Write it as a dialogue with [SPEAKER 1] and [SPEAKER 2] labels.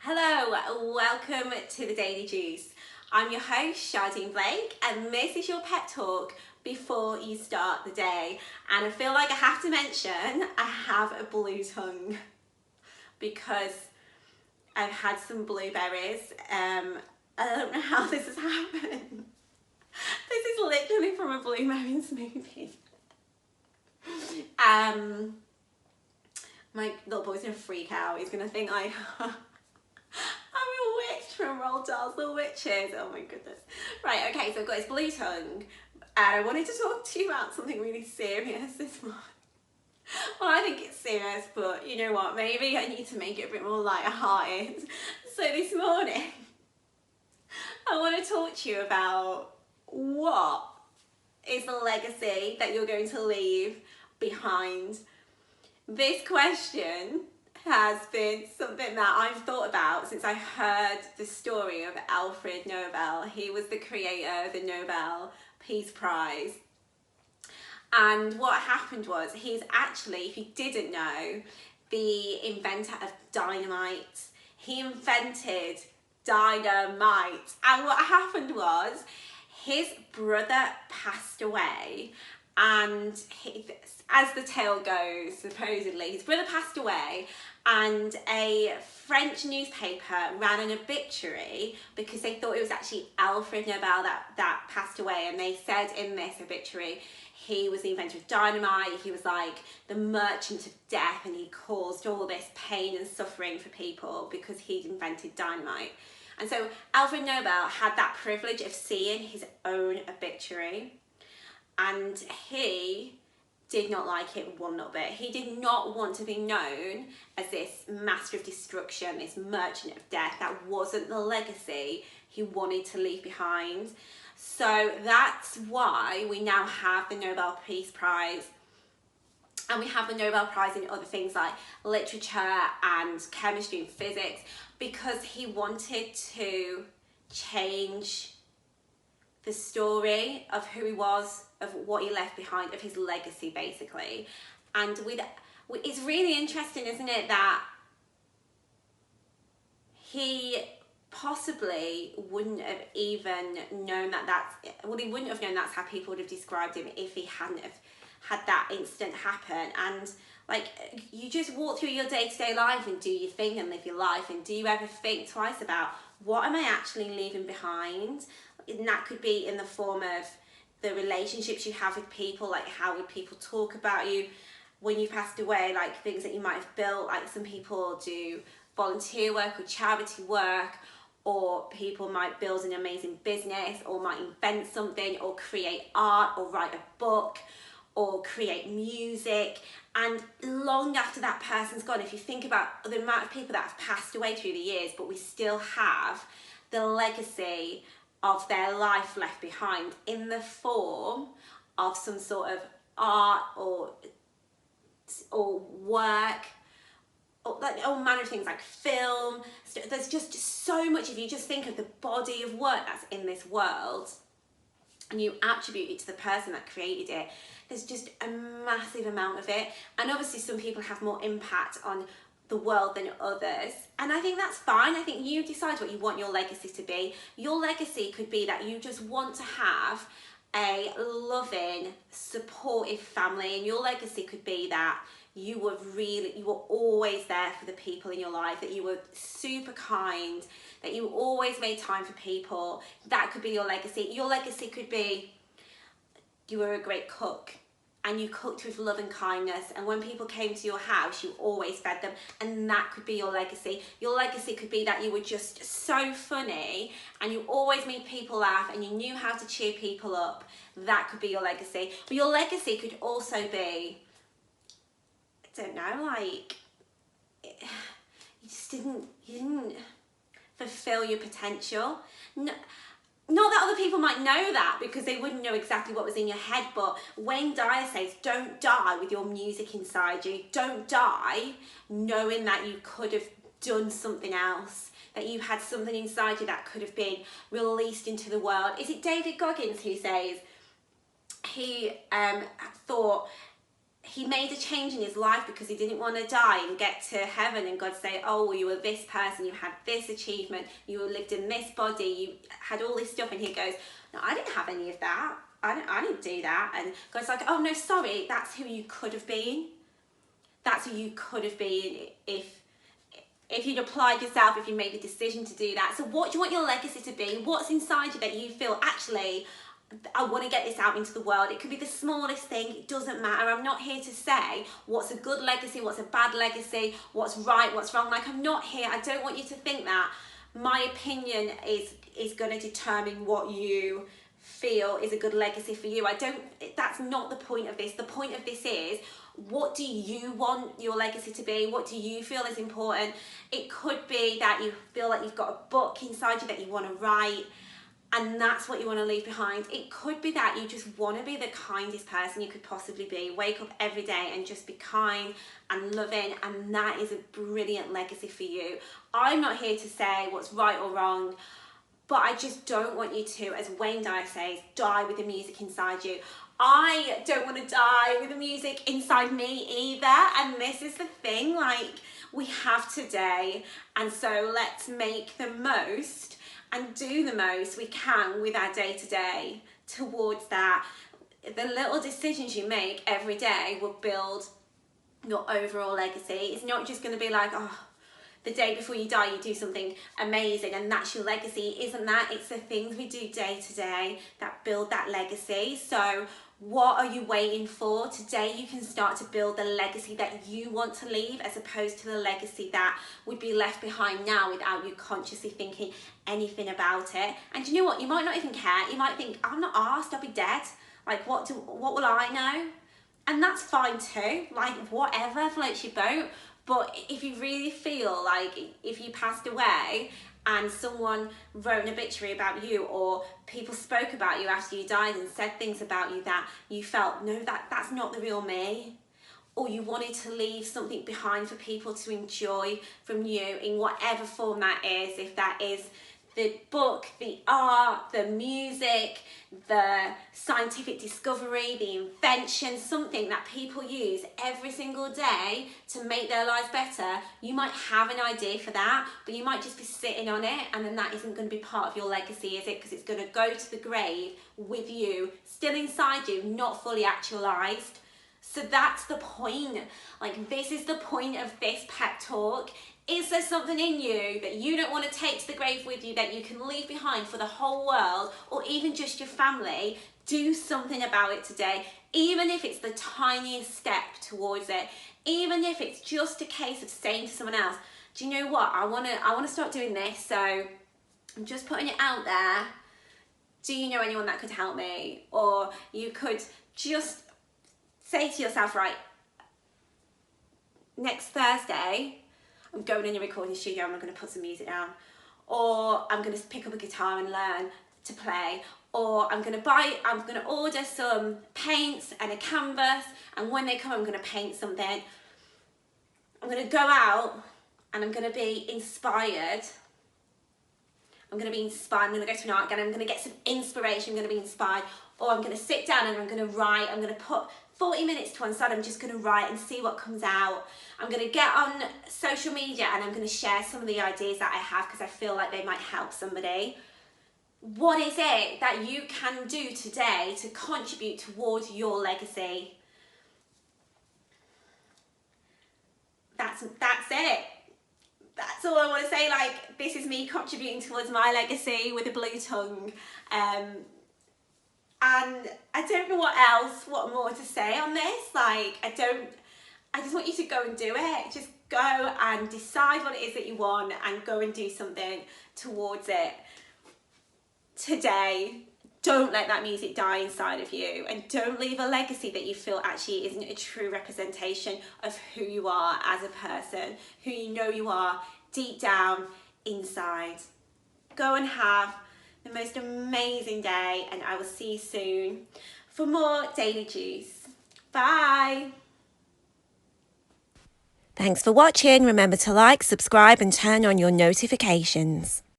[SPEAKER 1] Hello, welcome to the Daily Juice. I'm your host, Shardene Blake, and this is your pep talk before you start the day. And I feel like I have to mention I have a blue tongue because I've had some blueberries. I don't know how this has happened. This is literally from a blueberry smoothie. My little boy's gonna freak out. He's gonna think I'm a witch from Roald Dahl's The Witches. Oh my goodness. Right, okay, so I've got his blue tongue. And I wanted to talk to you about something really serious this morning. Well, I think it's serious, but you know what? Maybe I need to make it a bit more lighthearted. So this morning, I want to talk to you about what is the legacy that you're going to leave behind. This question has been something that I've thought about since I heard the story of Alfred Nobel. He was the creator of the Nobel Peace Prize. And what happened was, he's actually, if you didn't know, the inventor of dynamite. He invented dynamite. And what happened was, his brother passed away, and as the tale goes, supposedly, his brother passed away, and a French newspaper ran an obituary because they thought it was actually Alfred Nobel that passed away. And they said in this obituary, he was the inventor of dynamite, he was like the merchant of death, and he caused all this pain and suffering for people because he'd invented dynamite. And so Alfred Nobel had that privilege of seeing his own obituary, and he did not like it one little bit. He did not want to be known as this master of destruction, this merchant of death. That wasn't the legacy he wanted to leave behind. So that's why we now have the Nobel Peace Prize. And we have the Nobel Prize in other things like literature and chemistry and physics, because he wanted to change the story of who he was, of what he left behind, of his legacy basically. And it's really interesting, isn't it, that he possibly wouldn't have even known he wouldn't have known that's how people would have described him if he hadn't have had that incident happen. And like, you just walk through your day-to-day life and do your thing and live your life, and do you ever think twice about, what am I actually leaving behind? And that could be in the form of the relationships you have with people, like how would people talk about you when you passed away, like things that you might have built, like some people do volunteer work or charity work, or people might build an amazing business, or might invent something, or create art, or write a book, or create music. And long after that person's gone, if you think about the amount of people that have passed away through the years, but we still have the legacy of their life left behind in the form of some sort of art or work, or like all manner of things like film. There's just so much. If you just think of the body of work that's in this world and you attribute it to the person that created it, there's just a massive amount of it. And obviously some people have more impact on the world than others, and I think that's fine. I think you decide what you want your legacy to be. Your legacy could be that you just want to have a loving, supportive family, and your legacy could be that you were always there for the people in your life, that you were super kind, that you always made time for people. That could be your legacy. Your legacy could be you were a great cook, and you cooked with love and kindness, and when people came to your house, you always fed them, and that could be your legacy. Your legacy could be that you were just so funny, and you always made people laugh, and you knew how to cheer people up. That could be your legacy. But your legacy could also be, I don't know, like, you didn't fulfill your potential. No, not that other people might know that, because they wouldn't know exactly what was in your head, but Wayne Dyer says, don't die with your music inside you. Don't die knowing that you could have done something else, that you had something inside you that could have been released into the world. Is it David Goggins who says he thought he made a change in his life because he didn't want to die and get to heaven and God say, oh, well, you were this person, you had this achievement, you lived in this body, you had all this stuff. And he goes, no, I didn't have any of that. I didn't do that. And God's like, oh no, sorry, that's who you could have been. That's who you could have been if you'd applied yourself, if you made a decision to do that. So what do you want your legacy to be? What's inside you that you feel, actually, I want to get this out into the world? It could be the smallest thing, it doesn't matter. I'm not here to say what's a good legacy, what's a bad legacy, what's right, what's wrong. Like, I'm not here, I don't want you to think that my opinion is going to determine what you feel is a good legacy for you. That's not the point of this. The point of this is, what do you want your legacy to be? What do you feel is important? It could be that you feel like you've got a book inside you that you want to write, and that's what you want to leave behind. It could be that you just want to be the kindest person you could possibly be. Wake up every day and just be kind and loving, and that is a brilliant legacy for you. I'm not here to say what's right or wrong, but I just don't want you to, as Wayne Dyer says, die with the music inside you. I don't want to die with the music inside me either. And this is the thing, like, we have today. And so let's make the most and do the most we can with our day to day towards that. The little decisions you make every day will build your overall legacy. It's not just going to be like, oh, the day before you die, you do something amazing and that's your legacy. Isn't that? It's the things we do day to day that build that legacy. So what are you waiting for? Today you can start to build the legacy that you want to leave, as opposed to the legacy that would be left behind now without you consciously thinking anything about it. And you know what? You might not even care. You might think, I'm not asked, I'll be dead. Like, what will I know? And that's fine too. Like, whatever floats your boat. But if you really feel like if you passed away and someone wrote an obituary about you, or people spoke about you after you died and said things about you that you felt, no, that's not the real me, or you wanted to leave something behind for people to enjoy from you in whatever form that is, if that is the book, the art, the music, the scientific discovery, the invention, something that people use every single day to make their lives better, you might have an idea for that, but you might just be sitting on it, and then that isn't going to be part of your legacy, is it? Because it's going to go to the grave with you, still inside you, not fully actualized. So that's the point. Like, this is the point of this pep talk. Is there something in you that you don't want to take to the grave with you that you can leave behind for the whole world, or even just your family? Do something about it today, even if it's the tiniest step towards it, even if it's just a case of saying to someone else, do you know what, I want to start doing this, so I'm just putting it out there. Do you know anyone that could help me? Or you could just say to yourself, right, next Thursday, I'm going in a recording studio and I'm going to put some music down, or I'm going to pick up a guitar and learn to play, or I'm going to order some paints and a canvas, and when they come I'm going to paint something. I'm going to go out and I'm going to be inspired. I'm going to go to an art gallery, I'm going to get some inspiration, I'm going to be inspired, or I'm going to sit down and I'm going to write. I'm going to put 40 minutes to one side, I'm just going to write and see what comes out. I'm going to get on social media and I'm going to share some of the ideas that I have because I feel like they might help somebody. What is it that you can do today to contribute towards your legacy? That's it. That's all I want to say. Like, this is me contributing towards my legacy with a blue tongue. And I don't know what more to say on this. Like, I just want you to go and do it. Just go and decide what it is that you want and go and do something towards it today. Don't let that music die inside of you, and don't leave a legacy that you feel actually isn't a true representation of who you are as a person, who you know you are deep down inside. Go and have the most amazing day, and I will see you soon for more Daily Juice. Bye. Thanks for watching. Remember to like, subscribe and turn on your notifications.